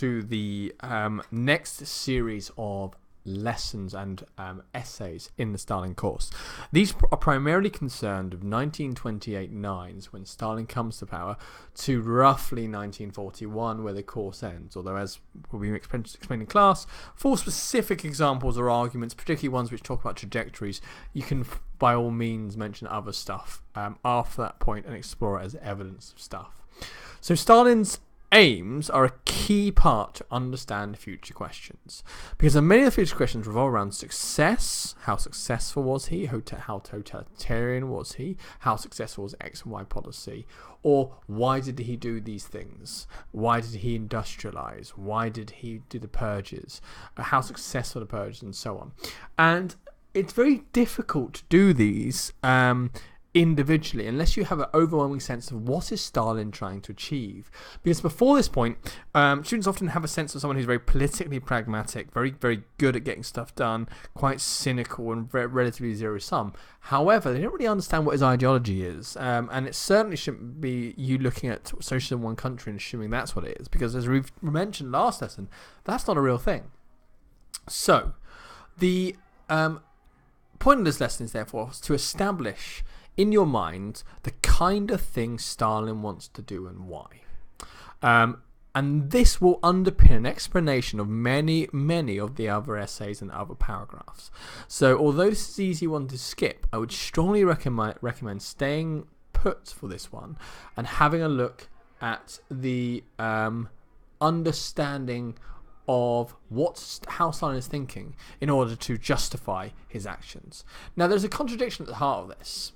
to the next series of lessons and essays in the Stalin course. These are primarily concerned with 1928-9, when Stalin comes to power, to roughly 1941, where the course ends. Although, as we explained in class, for specific examples or arguments, particularly ones which talk about trajectories, you can by all means mention other stuff after that point and explore it as evidence of stuff. So Stalin's aims are a key part to understand future questions, because many of the future questions revolve around success. How successful was he? How totalitarian was he? How successful was X and Y policy? Or why did he do these things? Why did he industrialize? Why did he do the purges? How successful the purges, and so on. And it's very difficult to do these individually unless you have an overwhelming sense of what is Stalin trying to achieve. Because before this point, students often have a sense of someone who's very politically pragmatic, very, very good at getting stuff done, quite cynical and relatively zero-sum. However, they don't really understand what his ideology is, and it certainly shouldn't be you looking at socialism in one country and assuming that's what it is, because as we've mentioned last lesson, that's not a real thing. So, the point of this lesson is therefore to establish in your mind the kind of thing Stalin wants to do and why. And this will underpin an explanation of many, many of the other essays and other paragraphs. So although this is an easy one to skip, I would strongly recommend staying put for this one and having a look at the understanding of how Stalin is thinking in order to justify his actions. Now, there's a contradiction at the heart of this.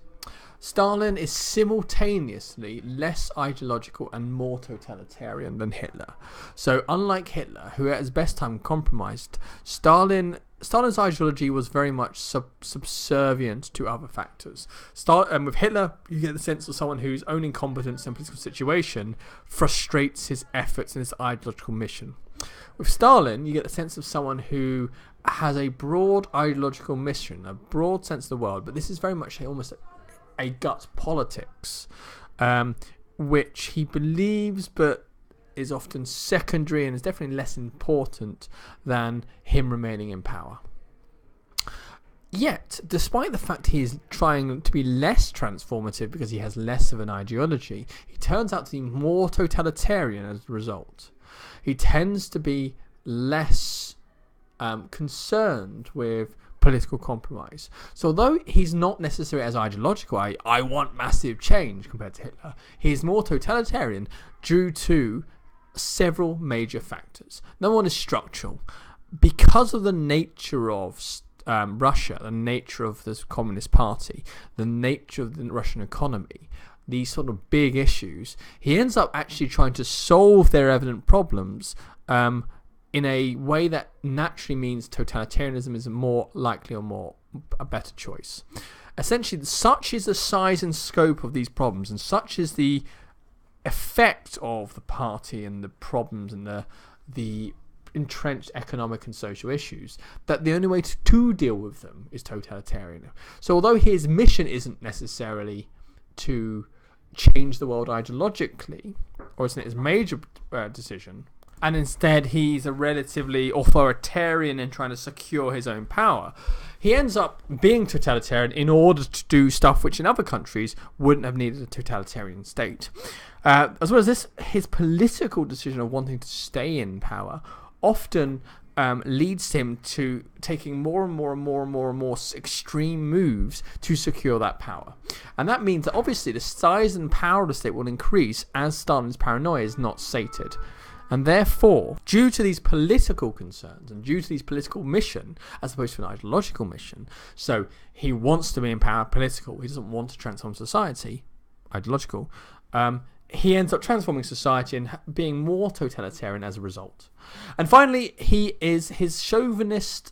Stalin is simultaneously less ideological and more totalitarian than Hitler. So, unlike Hitler, who at his best time compromised, Stalin's ideology was very much subservient to other factors. With Hitler, you get the sense of someone whose own incompetence and political situation frustrates his efforts and his ideological mission. With Stalin, you get the sense of someone who has a broad ideological mission, a broad sense of the world, but this is very much almost a gut politics, which he believes but is often secondary and is definitely less important than him remaining in power. Yet, despite the fact he is trying to be less transformative because he has less of an ideology, he turns out to be more totalitarian as a result. He tends to be less concerned with political compromise. So although he's not necessarily as ideological, I want massive change compared to Hitler, he is more totalitarian due to several major factors. Number one is structural. Because of the nature of Russia, the nature of this Communist Party, the nature of the Russian economy, these sort of big issues, he ends up actually trying to solve their evident problems in a way that naturally means totalitarianism is more likely or a better choice. Essentially, such is the size and scope of these problems, and such is the effect of the party and the problems and the entrenched economic and social issues, that the only way to deal with them is totalitarian. So although his mission isn't necessarily to change the world ideologically, or isn't his major decision, and instead he's a relatively authoritarian in trying to secure his own power, he ends up being totalitarian in order to do stuff which in other countries wouldn't have needed a totalitarian state. As well as this, his political decision of wanting to stay in power often leads him to taking more and more extreme moves to secure that power. And that means that obviously the size and power of the state will increase as Stalin's paranoia is not sated. And therefore, due to these political concerns and due to these political mission, as opposed to an ideological mission, so he wants to be in power, political, he doesn't want to transform society, ideological, he ends up transforming society and being more totalitarian as a result. And finally, his chauvinist,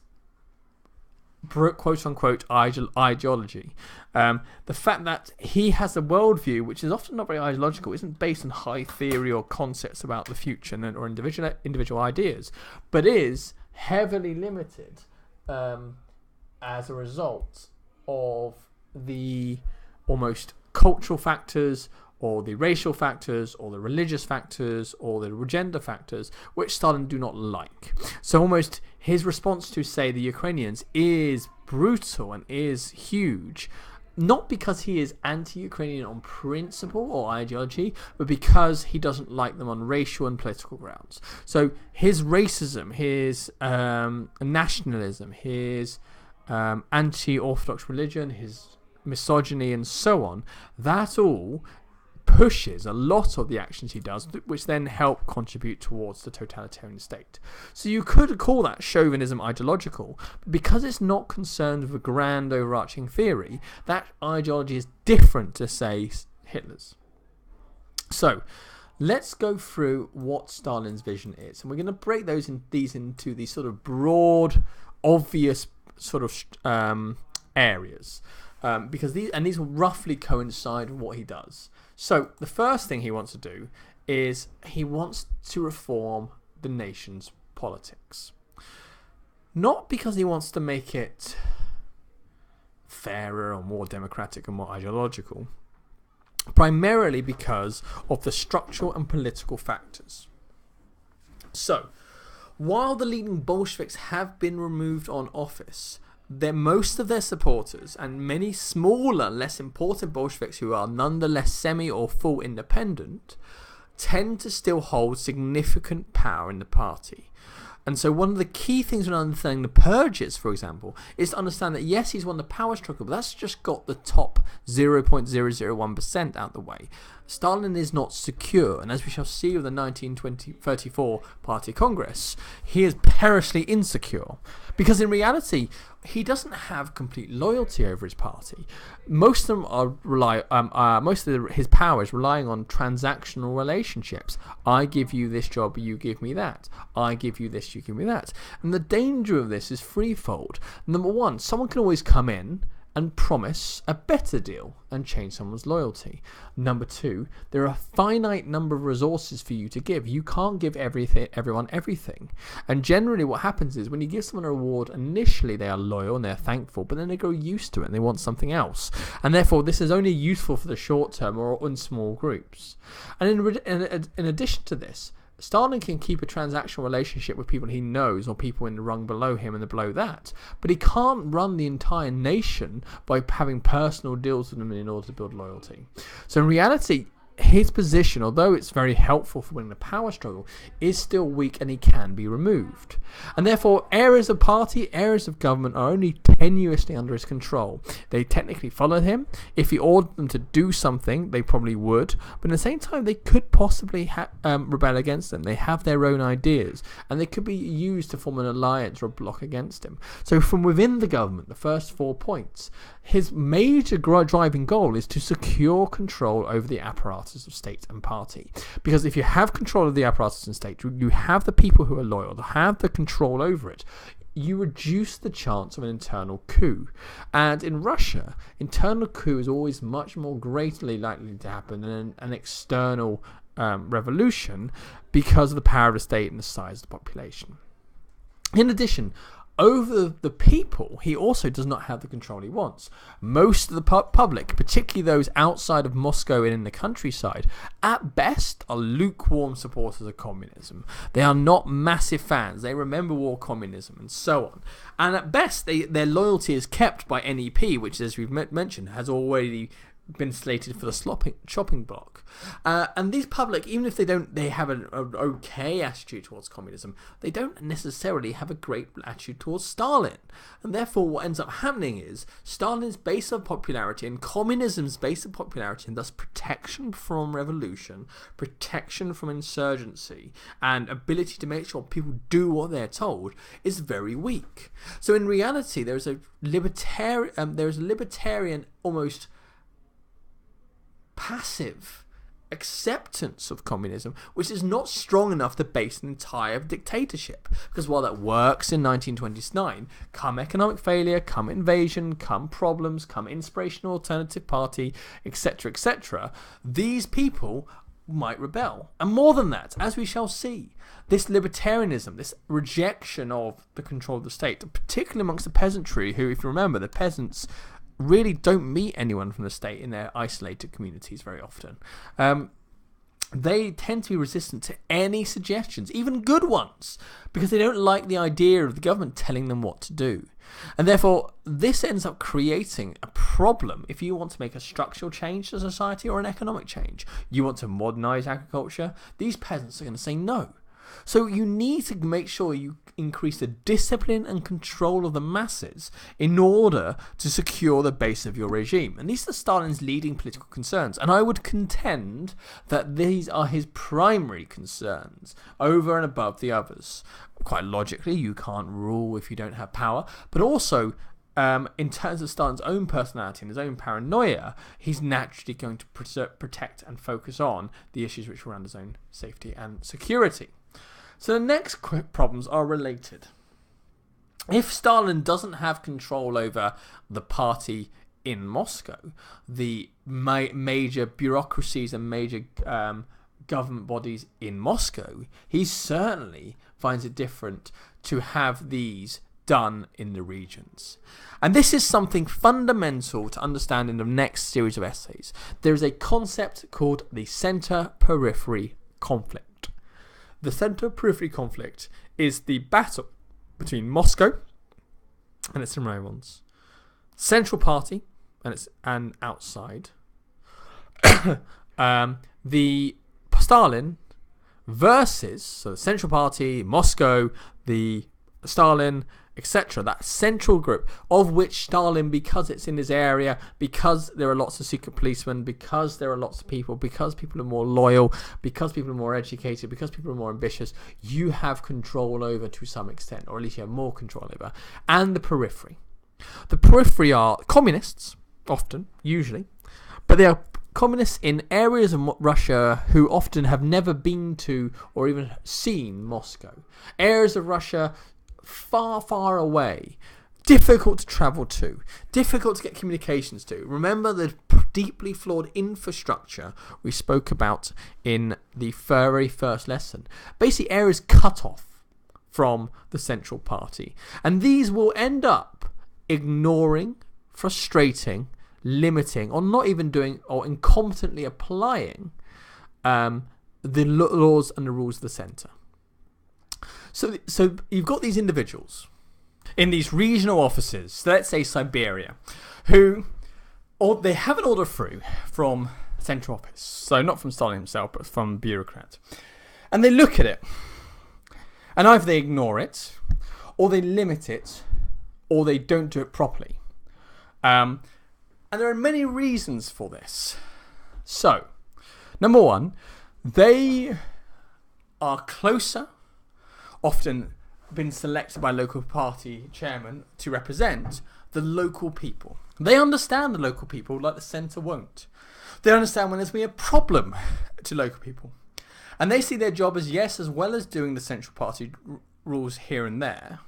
quote-unquote, ideology. The fact that he has a worldview which is often not very ideological, isn't based on high theory or concepts about the future or individual ideas, but is heavily limited as a result of the almost cultural factors or the racial factors, or the religious factors, or the gender factors, which Stalin do not like. So almost his response to, say, the Ukrainians is brutal and is huge, not because he is anti-Ukrainian on principle or ideology, but because he doesn't like them on racial and political grounds. So his racism, his nationalism, his anti-Orthodox religion, his misogyny and so on, that all pushes a lot of the actions he does, which then help contribute towards the totalitarian state. So you could call that chauvinism ideological, but because it's not concerned with a grand overarching theory, that ideology is different to, say, Hitler's. So let's go through what Stalin's vision is, and we're going to break these into these sort of broad, obvious sort of areas, because these will roughly coincide with what he does. So the first thing he wants to do is he wants to reform the nation's politics. Not because he wants to make it fairer or more democratic or more ideological, primarily because of the structural and political factors. So, while the leading Bolsheviks have been removed on office, most of their supporters and many smaller, less important Bolsheviks who are nonetheless semi or full independent tend to still hold significant power in the party. And so one of the key things when understanding the purges, for example, is to understand that yes, he's won the power struggle, but that's just got the top 0.001% out the way. Stalin is not secure, and as we shall see with the 1934 Party Congress, he is perishly insecure. Because in reality, he doesn't have complete loyalty over his party. Most of them are his power is relying on transactional relationships. I give you this job, you give me that. I give you this, you give me that. And the danger of this is threefold. Number one, someone can always come in and promise a better deal and change someone's loyalty. Number two, there are a finite number of resources for you to give. You can't give everyone everything. And generally what happens is when you give someone a reward, initially they are loyal and they're thankful, but then they grow used to it and they want something else. And therefore this is only useful for the short term or in small groups. And in addition to this, Stalin can keep a transactional relationship with people he knows or people in the rung below him and below that, but he can't run the entire nation by having personal deals with them in order to build loyalty. So in reality, his position, although it's very helpful for winning the power struggle, is still weak and he can be removed. And therefore, areas of party, areas of government are only tenuously under his control. They technically follow him. If he ordered them to do something, they probably would. But at the same time, they could possibly rebel against them. They have their own ideas, and they could be used to form an alliance or a block against him. So from within the government, the first 4 points, his major driving goal is to secure control over the apparatus of state and party. Because if you have control of the apparatus and state, you have the people who are loyal, have the control over it, you reduce the chance of an internal coup. And in Russia, internal coup is always much more greatly likely to happen than an external revolution because of the power of the state and the size of the population. In addition, over the people, he also does not have the control he wants. Most of the public, particularly those outside of Moscow and in the countryside, at best are lukewarm supporters of communism. They are not massive fans. They remember war communism and so on. And at best, their loyalty is kept by NEP, which, as we've mentioned, has already been slated for the chopping block. And these public, even if they have an okay attitude towards communism, they don't necessarily have a great attitude towards Stalin. And therefore what ends up happening is Stalin's base of popularity and communism's base of popularity, and thus protection from revolution, protection from insurgency, and ability to make sure people do what they're told is very weak. So in reality, there's a libertarian almost passive acceptance of communism, which is not strong enough to base an entire dictatorship. Because while that works in 1929, come economic failure, come invasion, come problems, come inspirational alternative party, etc., these people might rebel. And more than that, as we shall see, this libertarianism, this rejection of the control of the state, particularly amongst the peasantry, who, if you remember, the peasants really don't meet anyone from the state in their isolated communities very often. They tend to be resistant to any suggestions, even good ones, because they don't like the idea of the government telling them what to do. And therefore, this ends up creating a problem if you want to make a structural change to society or an economic change. You want to modernize agriculture, these peasants are going to say no. So you need to make sure you increase the discipline and control of the masses in order to secure the base of your regime. And these are Stalin's leading political concerns. And I would contend that these are his primary concerns over and above the others. Quite logically, you can't rule if you don't have power. But also, in terms of Stalin's own personality and his own paranoia, he's naturally going to protect and focus on the issues which are around his own safety and security. So the next problems are related. If Stalin doesn't have control over the party in Moscow, the major bureaucracies and major government bodies in Moscow, he certainly finds it different to have these done in the regions. And this is something fundamental to understand in the next series of essays. There is a concept called the center-periphery conflict. The center-periphery conflict is the battle between Moscow and its environs, Central Party and outside, the Stalin versus, so the Central Party, Moscow, the Stalin, etc. That central group of which Stalin, because it's in his area, because there are lots of secret policemen, because there are lots of people, because people are more loyal, because people are more educated, because people are more ambitious, you have control over to some extent, or at least you have more control over. And the periphery. The periphery are communists, often, usually, but they are communists in areas of Russia who often have never been to or even seen Moscow. Areas of Russia far, far away, difficult to travel to, difficult to get communications to. Remember the deeply flawed infrastructure we spoke about in the very first lesson. Basically, areas cut off from the Central Party. And these will end up ignoring, frustrating, limiting, or not even doing, or incompetently applying the laws and the rules of the centre. So you've got these individuals in these regional offices, let's say Siberia, who they have an order through from central office, so not from Stalin himself, but from bureaucrats, and they look at it, and either they ignore it, or they limit it, or they don't do it properly. And there are many reasons for this. So, number one, they are closer, often been selected by local party chairman to represent the local people. They understand the local people like the centre won't. They understand when there's been a problem to local people. And they see their job as, yes, as well as doing the central party rules here and there,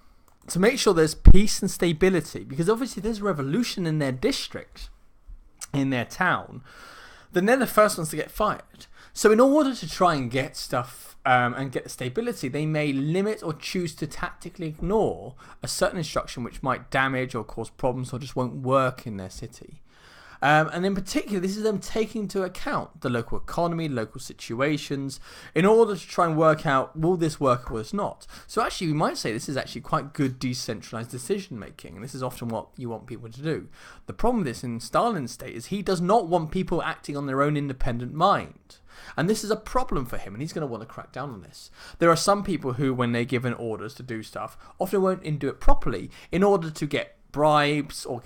to make sure there's peace and stability. Because obviously there's revolution in their district, in their town, then they're the first ones to get fired. So in order to try and get stuff and get the stability, they may limit or choose to tactically ignore a certain instruction which might damage or cause problems or just won't work in their city. And in particular, this is them taking into account the local economy, local situations, in order to try and work out, will this work or will this not? So actually, we might say this is actually quite good decentralized decision making, and this is often what you want people to do. The problem with this in Stalin's state is he does not want people acting on their own independent mind. And this is a problem for him, and he's going to want to crack down on this. There are some people who, when they're given orders to do stuff, often won't do it properly in order to get bribes or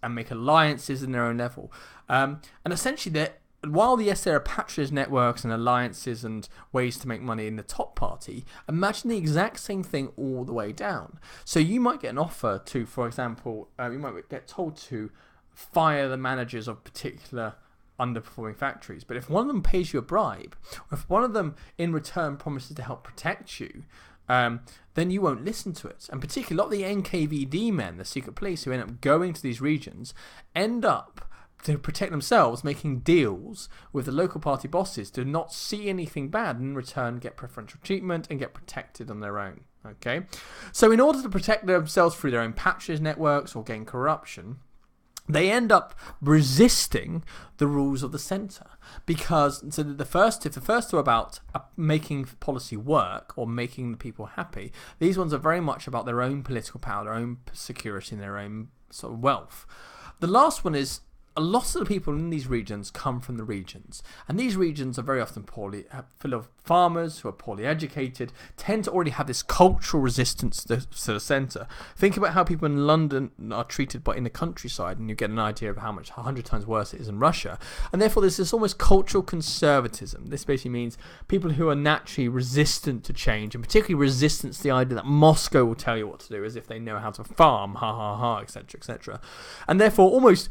and make alliances in their own level. And essentially, while there are patronage networks and alliances and ways to make money in the top party, imagine the exact same thing all the way down. So you might get an offer to, for example, you might get told to fire the managers of particular underperforming factories. But if one of them pays you a bribe, or if one of them in return promises to help protect you, then you won't listen to it. And particularly a lot of the NKVD men, the secret police who end up going to these regions, end up, to protect themselves, making deals with the local party bosses to not see anything bad and in return get preferential treatment and get protected on their own. Okay, so in order to protect themselves through their own patronage networks or gain corruption, they end up resisting the rules of the centre, because if the first two are about making policy work or making the people happy, these ones are very much about their own political power, their own security, and their own sort of wealth. The last one is, a lot of the people in these regions come from the regions, and these regions are very often full of farmers who are poorly educated, tend to already have this cultural resistance to the centre. Think about how people in London are treated in the countryside, and you get an idea of how much 100 times worse it is in Russia. And therefore there's this almost cultural conservatism. This basically means people who are naturally resistant to change, and particularly resistant to the idea that Moscow will tell you what to do as if they know how to farm, etc., etc. And therefore almost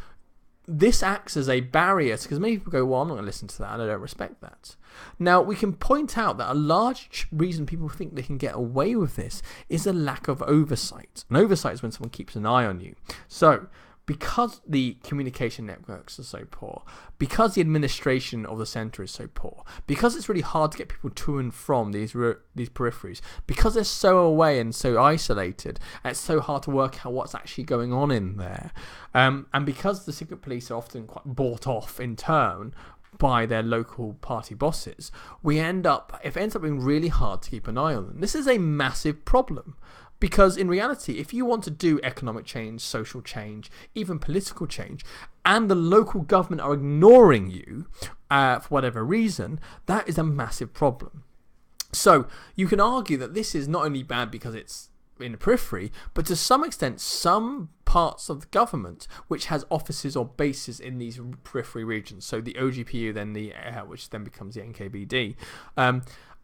this acts as a barrier, because many people go, well, I'm not going to listen to that, and I don't respect that. Now, we can point out that a large reason people think they can get away with this is a lack of oversight. And oversight is when someone keeps an eye on you. So, because the communication networks are so poor, because the administration of the centre is so poor, because it's really hard to get people to and from these peripheries, because they're so away and so isolated, and it's so hard to work out what's actually going on in there, and because the secret police are often quite bought off in turn by their local party bosses, it ends up being really hard to keep an eye on them. This is a massive problem. Because in reality, if you want to do economic change, social change, even political change, and the local government are ignoring you for whatever reason, that is a massive problem. So you can argue that this is not only bad because it's in the periphery, but to some extent, some parts of the government which has offices or bases in these periphery regions. So the OGPU, then which then becomes the NKVD,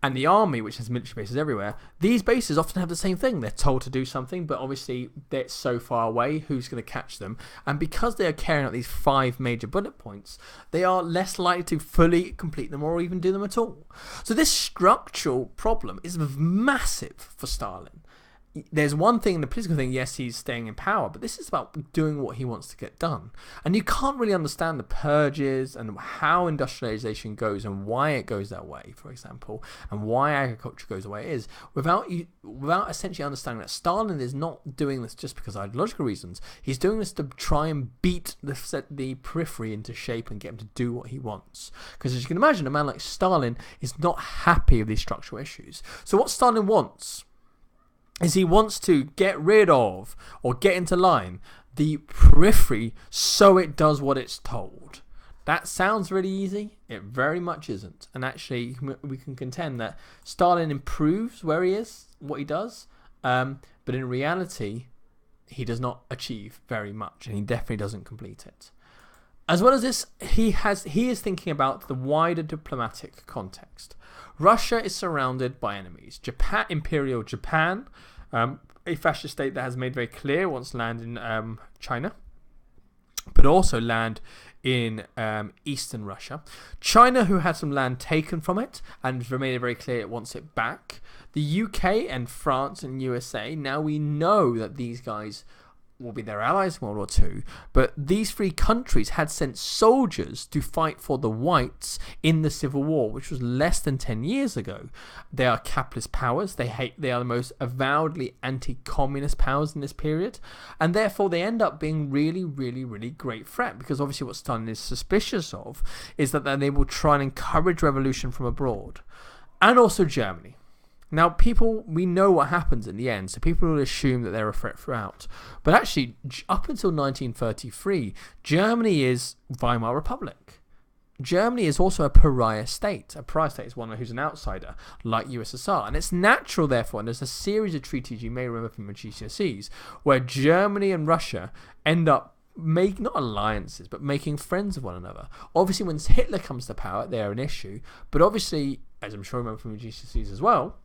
and the army, which has military bases everywhere, these bases often have the same thing. They're told to do something, but obviously they're so far away, who's going to catch them? And because they are carrying out these 5 major bullet points, they are less likely to fully complete them or even do them at all. So this structural problem is massive for Stalin. There's one thing, the political thing, yes, he's staying in power, but this is about doing what he wants to get done. And you can't really understand the purges and how industrialization goes and why it goes that way, for example, and why agriculture goes the way it is, without essentially understanding that Stalin is not doing this just because of ideological reasons. He's doing this to try and beat the periphery into shape and get him to do what he wants. Because as you can imagine, a man like Stalin is not happy with these structural issues. So what Stalin wants is he wants to get rid of or get into line the periphery so it does what it's told. That sounds really easy. It very much isn't. And actually, we can contend that Stalin improves where he is, what he does, but in reality, he does not achieve very much, and he definitely doesn't complete it. As well as this, he is thinking about the wider diplomatic context. Russia is surrounded by enemies. Imperial Japan, a fascist state that has made very clear wants to land in China, but also land in eastern Russia. China, who had some land taken from it and made it very clear it wants it back. The UK and France and USA, now we know that these guys will be their allies in World War II, but these 3 countries had sent soldiers to fight for the whites in the Civil War, which was less than 10 years ago. They are capitalist powers. They are the most avowedly anti-communist powers in this period, and therefore they end up being really, really, really great threat, because obviously what Stalin is suspicious of is that they will try and encourage revolution from abroad. And also Germany. Now, we know what happens in the end, so people will assume that they're a threat throughout. But actually, up until 1933, Germany is Weimar Republic. Germany is also a pariah state. A pariah state is one who's an outsider, like USSR. And it's natural, therefore, and there's a series of treaties you may remember from your GCSEs, where Germany and Russia end up not alliances, but making friends of one another. Obviously, when Hitler comes to power, they're an issue. But obviously, as I'm sure you remember from your GCSEs as well,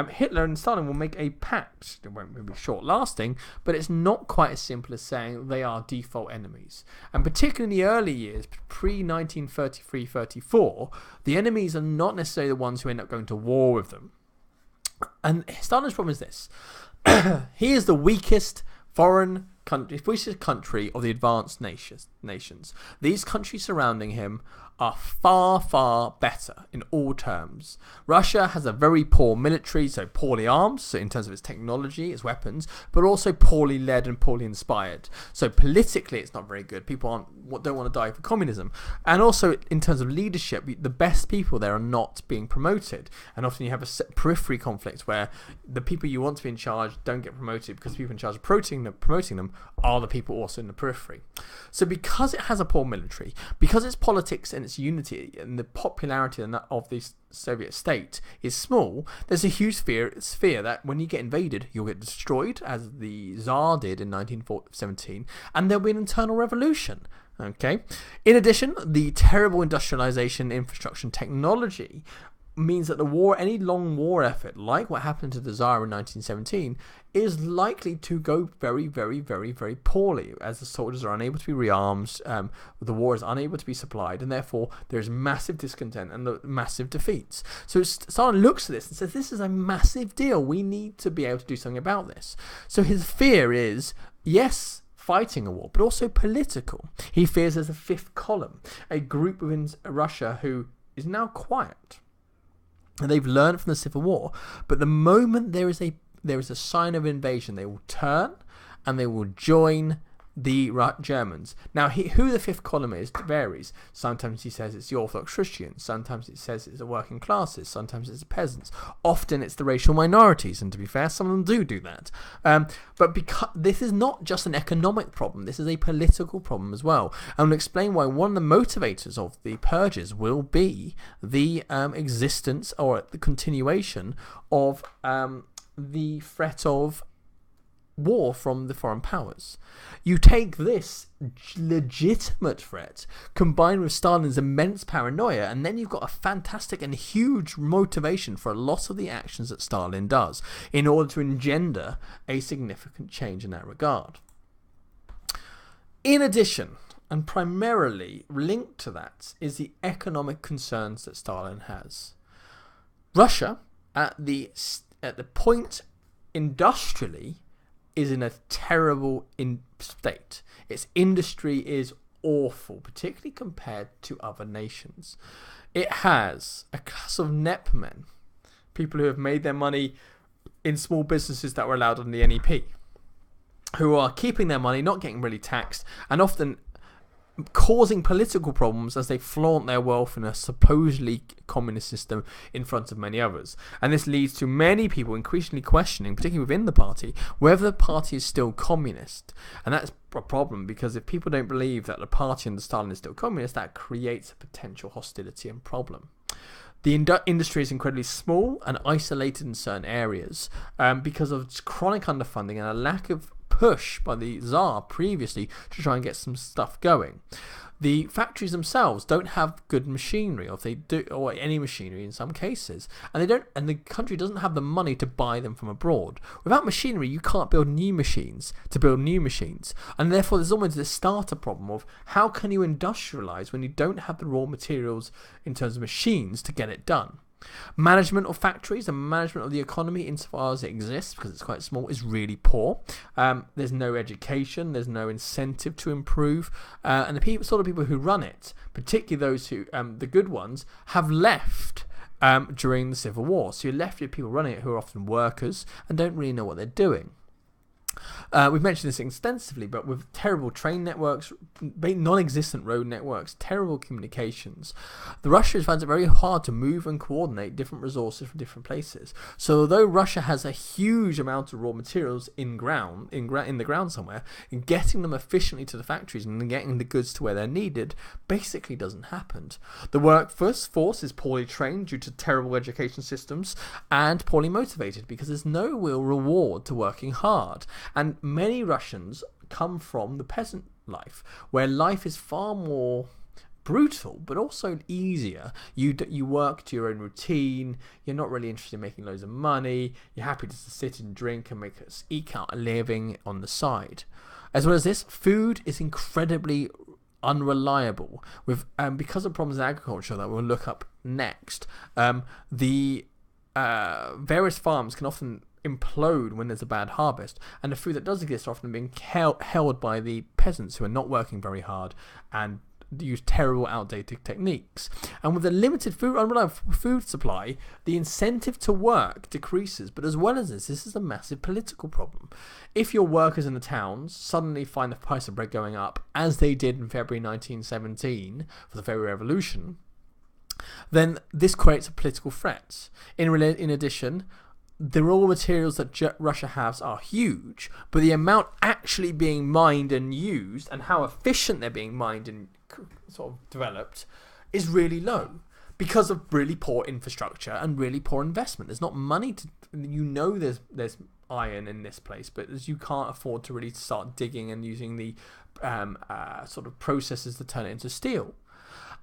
Hitler and Stalin will make a pact. It won't be short-lasting, but it's not quite as simple as saying they are default enemies. And particularly in the early years, pre-1933-34, the enemies are not necessarily the ones who end up going to war with them. And Stalin's problem is this. He is the weakest foreign country of the advanced nations. These countries surrounding him are far, far better in all terms. Russia has a very poor military, so poorly armed, so in terms of its technology, its weapons, but also poorly led and poorly inspired. So politically, it's not very good. People don't want to die for communism. And also, in terms of leadership, the best people there are not being promoted. And often you have a periphery conflict where the people you want to be in charge don't get promoted because the people in charge of promoting them are the people also in the periphery. So because it has a poor military, because its politics and its unity and the popularity of the Soviet state is small, there's a huge fear that when you get invaded, you'll get destroyed, as the Tsar did in 1917, and there'll be an internal revolution. Okay. In addition, the terrible industrialization, infrastructure, and technology means that any long war effort, like what happened to the Tsar in 1917, is likely to go very, very, very, very poorly, as the soldiers are unable to be rearmed, the war is unable to be supplied, and therefore there's massive discontent and massive defeats. So Stalin looks at this and says, this is a massive deal. We need to be able to do something about this. So his fear is, yes, fighting a war, but also political. He fears there's a fifth column, a group within Russia who is now quiet. And they've learned from the Civil War, but the moment there is a sign of invasion, they will turn and they will join the Germans. Now, who the fifth column is varies. Sometimes he says it's the Orthodox Christians. Sometimes it says it's the working classes. Sometimes it's the peasants. Often it's the racial minorities. And to be fair, some of them do that. But because this is not just an economic problem, this is a political problem as well. And I'll explain why one of the motivators of the purges will be the existence or the continuation of the threat of war from the foreign powers. You take this legitimate threat combined with Stalin's immense paranoia, and then you've got a fantastic and huge motivation for a lot of the actions that Stalin does in order to engender a significant change in that regard. In addition, and primarily linked to that, is the economic concerns that Stalin has. Russia, at the point industrially, is in a terrible state. Its industry is awful, particularly compared to other nations. It has a class of NEP men, people who have made their money in small businesses that were allowed on the NEP, who are keeping their money, not getting really taxed, and often causing political problems as they flaunt their wealth in a supposedly communist system in front of many others. And this leads to many people increasingly questioning, particularly within the party, whether the party is still communist. And that's a problem, because if people don't believe that the party under Stalin is still communist, that creates a potential hostility and problem. The industry is incredibly small and isolated in certain areas because of chronic underfunding and a lack of push by the Tsar previously to try and get some stuff going. The factories themselves don't have good machinery, or if they do, or any machinery in some cases, and the country doesn't have the money to buy them from abroad. Without machinery, you can't build new machines to build new machines, and therefore there's almost this starter problem of how can you industrialize when you don't have the raw materials in terms of machines to get it done. Management of factories and management of the economy, insofar as it exists, because it's quite small, is really poor. There's no education, there's no incentive to improve, and the sort of people who run it, particularly those who, the good ones, have left during the Civil War. So you're left with people running it who are often workers and don't really know what they're doing. We've mentioned this extensively, but with terrible train networks, non-existent road networks, terrible communications, the Russians find it very hard to move and coordinate different resources from different places. So although Russia has a huge amount of raw materials in the ground somewhere, and getting them efficiently to the factories and getting the goods to where they're needed basically doesn't happen. The workforce is poorly trained due to terrible education systems and poorly motivated because there's no real reward to working hard. And many Russians come from the peasant life, where life is far more brutal, but also easier. You work to your own routine. You're not really interested in making loads of money. You're happy just to sit and drink and eke out a living on the side. As well as this, food is incredibly unreliable because of problems in agriculture that we'll look up next. The various farms can often implode when there's a bad harvest, and the food that does exist are often being held by the peasants who are not working very hard and use terrible, outdated techniques. And with a limited unreliable food supply, the incentive to work decreases. But as well as this is a massive political problem. If your workers in the towns suddenly find the price of bread going up, as they did in February 1917 for the February Revolution, then this creates a political threat. In addition, the raw materials that Russia has are huge, but the amount actually being mined and used and how efficient they're being mined and sort of developed is really low because of really poor infrastructure and really poor investment. There's not money to, there's iron in this place, but as you can't afford to really start digging and using the sort of processes to turn it into steel.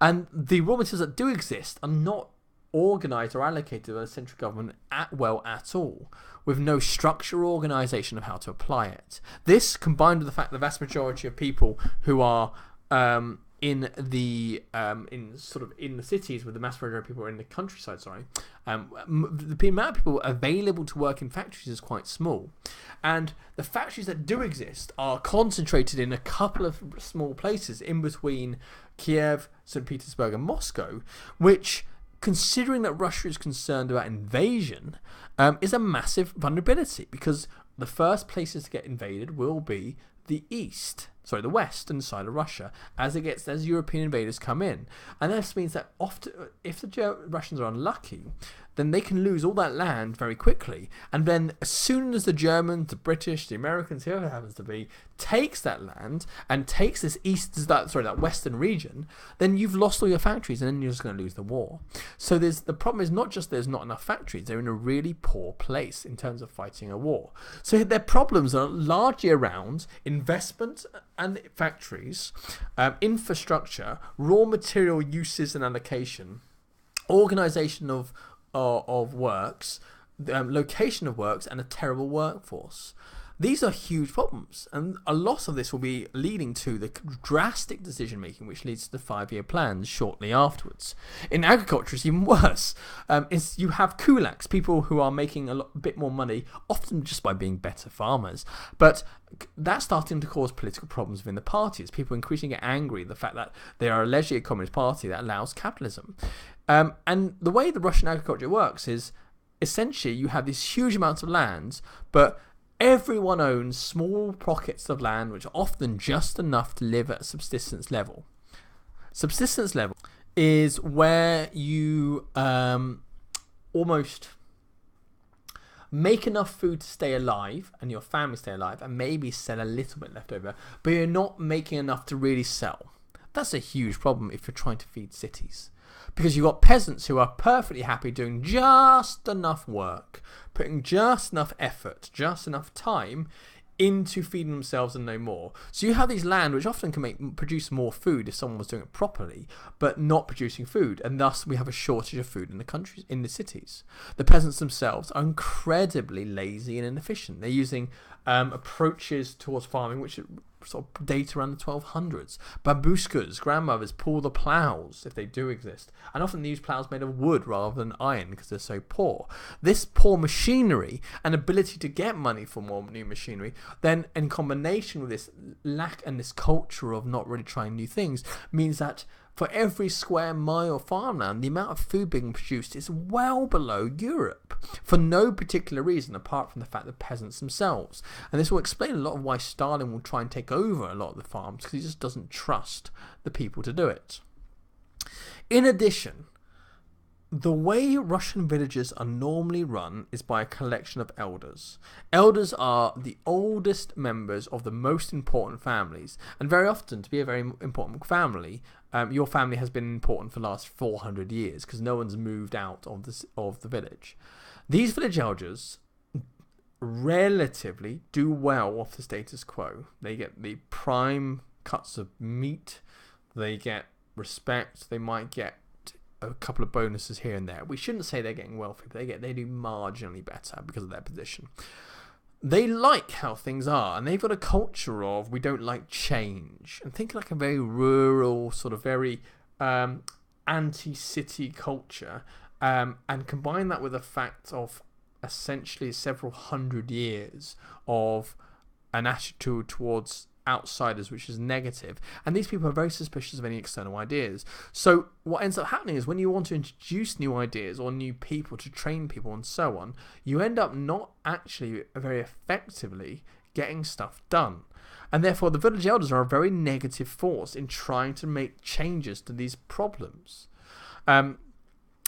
And the raw materials that do exist are not organised or allocated by the central government at all, with no structure or organisation of how to apply it. This, combined with the fact that the vast majority of people who are in the cities, with the mass majority of people in the countryside, the amount of people available to work in factories is quite small, and the factories that do exist are concentrated in a couple of small places in between Kiev, St. Petersburg, and Moscow, which, considering that Russia is concerned about invasion, is a massive vulnerability, because the first places to get invaded will be the western side of Russia, as European invaders come in. And this means that often, if the Russians are unlucky, then they can lose all that land very quickly. And then as soon as the Germans, the British, the Americans, whoever it happens to be, takes that land and takes that western region, then you've lost all your factories and then you're just going to lose the war. So the problem is not just there's not enough factories, they're in a really poor place in terms of fighting a war. So their problems are largely around investment and factories, infrastructure, raw material uses and allocation, organisation of works, location of works, and a terrible workforce. These are huge problems, and a lot of this will be leading to the drastic decision making which leads to the 5-year plans shortly afterwards. In agriculture, it's even worse. You have kulaks, people who are making a bit more money, often just by being better farmers, but that's starting to cause political problems within the parties. People increasingly get angry at the fact that they are allegedly a communist party that allows capitalism. And the way the Russian agriculture works is essentially you have these huge amounts of lands, but everyone owns small pockets of land which are often just enough to live at a subsistence level. Subsistence level is where you almost make enough food to stay alive and your family stay alive and maybe sell a little bit left over, but you're not making enough to really sell. That's a huge problem if you're trying to feed cities. Because you've got peasants who are perfectly happy doing just enough work, putting just enough effort, just enough time into feeding themselves and no more. So you have these land which often can produce more food if someone was doing it properly, but not producing food, and thus we have a shortage of food in the countries, in the cities. The peasants themselves are incredibly lazy and inefficient. They're using approaches towards farming which sort of date around the 1200s. Babushkas, grandmothers, pull the plows, if they do exist, and often they use plows made of wood rather than iron because they're so poor. This poor machinery and ability to get money for more new machinery, then in combination with this lack and this culture of not really trying new things, means that for every square mile of farmland, the amount of food being produced is well below Europe, for no particular reason apart from the fact that peasants themselves. And this will explain a lot of why Stalin will try and take over a lot of the farms, because he just doesn't trust the people to do it. In addition, the way Russian villages are normally run is by a collection of elders. Elders are the oldest members of the most important families, and very often, to be a very important family, your family has been important for the last 400 years because no one's moved out of the village. These village elders relatively do well off the status quo. They get the prime cuts of meat, they get respect, they might get a couple of bonuses here and there. We shouldn't say they're getting wealthy, but they do marginally better because of their position. They like how things are, and they've got a culture of we don't like change. And think like a very rural, sort of very anti-city culture, and combine that with the fact of essentially several hundred years of an attitude towards outsiders, which is negative. And these people are very suspicious of any external ideas. So what ends up happening is when you want to introduce new ideas or new people to train people and so on, you end up not actually very effectively getting stuff done. And therefore the village elders are a very negative force in trying to make changes to these problems. And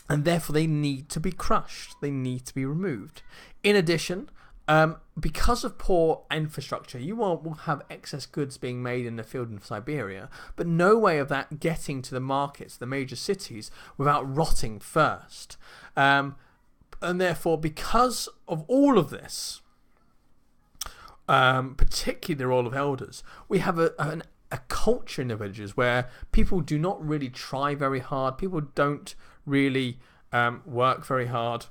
therefore they need to be crushed. They need to be removed. In addition, because of poor infrastructure, you will have excess goods being made in the field in Siberia, but no way of that getting to the markets, the major cities, without rotting first. And therefore, because of all of this, particularly the role of elders, we have a culture in the villages where people do not really try very hard. People don't really work very hard.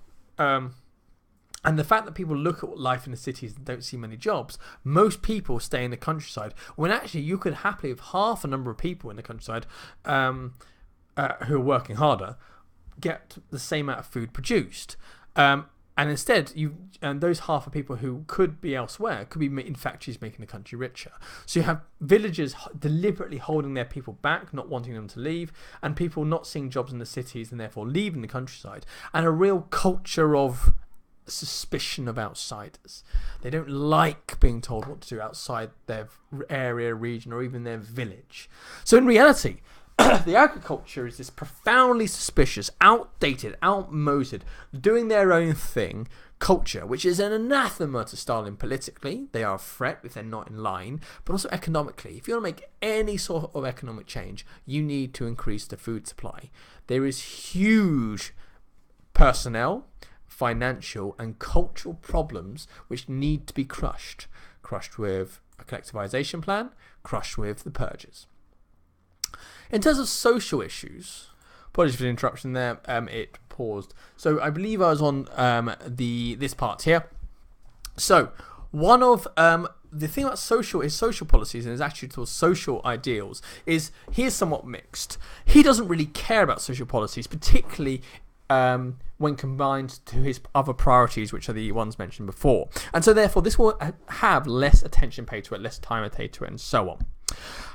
And the fact that people look at life in the cities and don't see many jobs, most people stay in the countryside, when actually you could happily have half a number of people in the countryside who are working harder get the same amount of food produced. And instead, those half of people who could be elsewhere could be in factories making the country richer. So you have villagers deliberately holding their people back, not wanting them to leave, and people not seeing jobs in the cities and therefore leaving the countryside, and a real culture of suspicion of outsiders. They don't like being told what to do outside their area, region, or even their village. So in reality, the agriculture is this profoundly suspicious, outdated, outmoded, doing their own thing culture, which is an anathema to Stalin politically. They are a threat if they're not in line, but also economically. If you want to make any sort of economic change, you need to increase the food supply. There is huge personnel, financial and cultural problems which need to be crushed with a collectivization plan, crushed with the purges. In terms of social issues, apologies for the interruption there, it paused. So I believe I was on this part here. So one of the thing about social policies and his attitude towards social ideals is he is somewhat mixed. He doesn't really care about social policies, particularly when combined to his other priorities, which are the ones mentioned before. And so therefore this will have less attention paid to it, less time paid to it, and so on.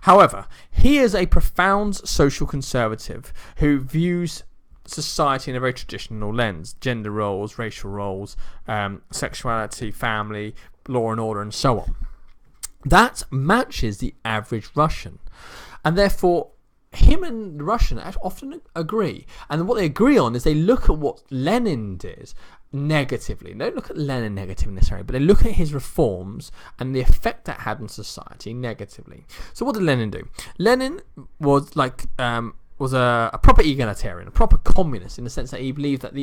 However, he is a profound social conservative who views society in a very traditional lens: gender roles, racial roles, sexuality, family, law and order, and so on. That matches the average Russian, and therefore him and the Russian often agree. And what they agree on is they look at what Lenin did negatively. They don't look at Lenin negatively necessarily, but they look at his reforms and the effect that had on society negatively. So what did Lenin do? Lenin was a proper egalitarian, a proper communist, in the sense that he believed that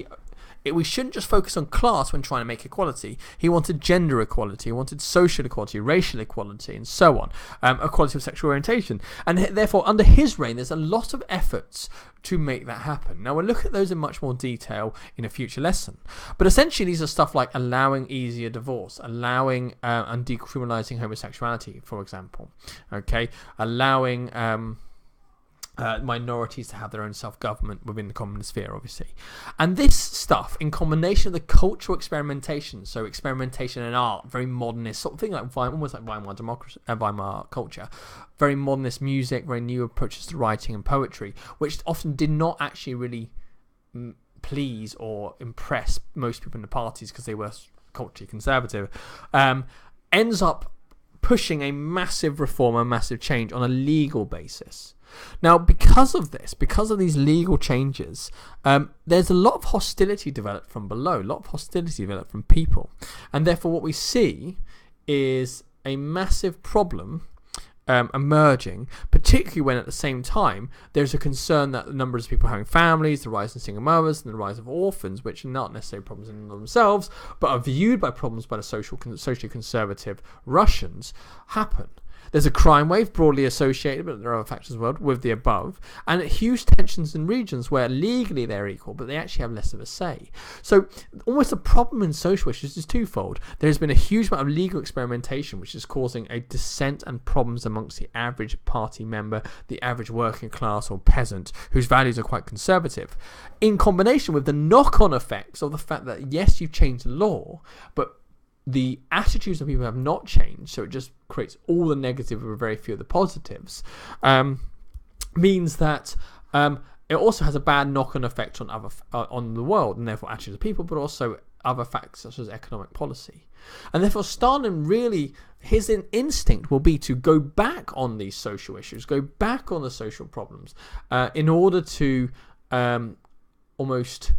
we shouldn't just focus on class when trying to make equality. He wanted gender equality, he wanted social equality, racial equality, and so on, equality of sexual orientation. And therefore, under his reign, there's a lot of efforts to make that happen. Now, we'll look at those in much more detail in a future lesson. But essentially, these are stuff like allowing easier divorce, allowing and decriminalizing homosexuality, for example. Okay, allowing minorities to have their own self-government within the communist sphere, obviously. And this stuff, in combination with the cultural experimentation, so experimentation in art, very modernist, sort of thing like almost like Weimar democracy, Weimar culture, very modernist music, very new approaches to writing and poetry, which often did not actually really please or impress most people in the parties because they were culturally conservative, ends up pushing a massive reform, a massive change on a legal basis. Now, because of this, because of these legal changes, there's a lot of hostility developed from below, a lot of hostility developed from people. And therefore what we see is a massive problem emerging, particularly when at the same time there's a concern that the numbers of people having families, the rise of single mothers, and the rise of orphans, which are not necessarily problems in themselves, but are viewed by problems by the socially conservative Russians, happen. There's a crime wave broadly associated, but there are other factors as well, with the above, and huge tensions in regions where legally they're equal, but they actually have less of a say. So almost the problem in social issues is twofold. There's been a huge amount of legal experimentation, which is causing a dissent and problems amongst the average party member, the average working class or peasant, whose values are quite conservative, in combination with the knock-on effects of the fact that, yes, you've changed the law, but the attitudes of people have not changed, so it just creates all the negative with very few of the positives, means that it also has a bad knock-on effect on on the world, and therefore attitudes of people, but also other facts such as economic policy. And therefore Stalin really, his instinct will be to go back on these social issues, go back on the social problems, in order to almost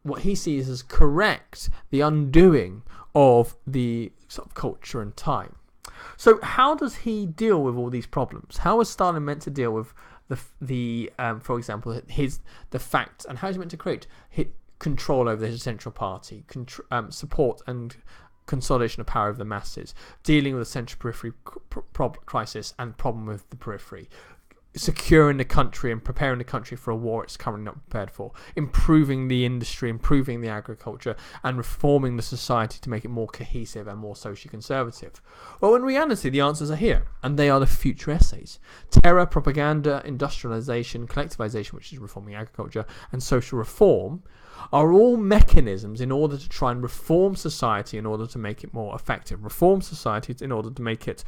what he sees as correct the undoing of the sort of culture and time. So how does he deal with all these problems? How is Stalin meant to deal with for example, the facts, and how is he meant to create control over the central party, support and consolidation of power over the masses, dealing with the central periphery crisis and problem with the periphery, securing the country and preparing the country for a war it's currently not prepared for, improving the industry, improving the agriculture, and reforming the society to make it more cohesive and more socially conservative? Well, in reality, the answers are here, and they are the future essays. Terror, propaganda, industrialization, collectivization, which is reforming agriculture, and social reform are all mechanisms in order to try and reform society in order to make it more effective. Reform society in order to make it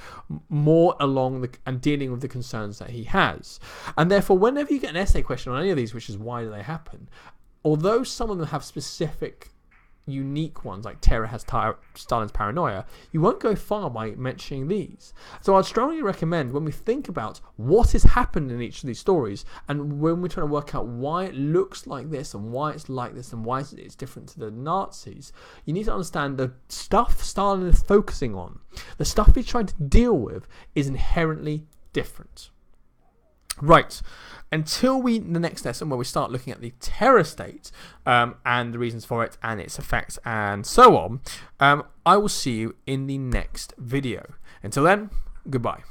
more along and dealing with the concerns that he has. And therefore, whenever you get an essay question on any of these, which is why do they happen, although some of them have specific unique ones, like terror has Stalin's paranoia, you won't go far by mentioning these. So I'd strongly recommend, when we think about what has happened in each of these stories, and when we're trying to work out why it looks like this and why it's like this and why it's different to the Nazis, you need to understand the stuff Stalin is focusing on, the stuff he's trying to deal with, is inherently different. Right, until the next lesson where we start looking at the terror state and the reasons for it and its effects and so on, I will see you in the next video. Until then, goodbye.